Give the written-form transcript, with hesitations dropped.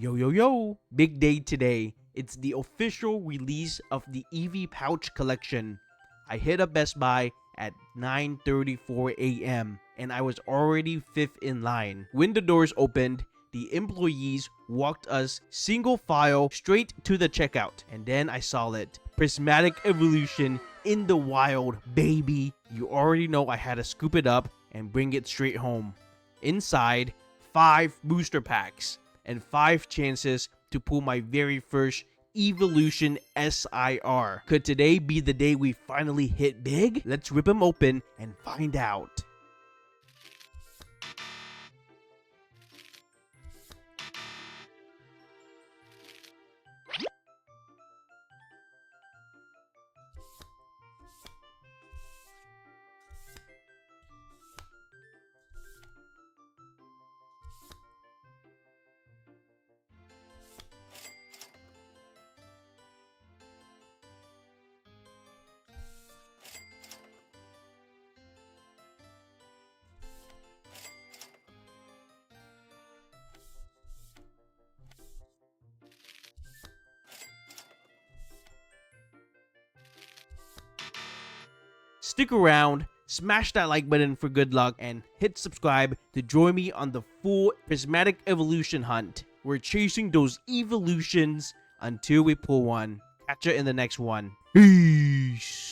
Yo yo yo, big day today. It's the official release of the Eevee Pouch Collection. I hit up Best Buy at 9:34 a.m. and I was already fifth in line. When the doors opened, the employees walked us single file straight to the checkout, and then I saw it. Prismatic Evolution in the wild, baby. You already know I had to scoop it up and bring it straight home. Inside, 5 booster packs and 5 chances to pull my very first Eeveelution SIR. Could today be the day we finally hit big? Let's rip them open and find out. Stick around, smash that like button for good luck, and hit subscribe to join me on the full Prismatic Evolution hunt. We're chasing those evolutions until we pull one. Catch ya in the next one. Peace.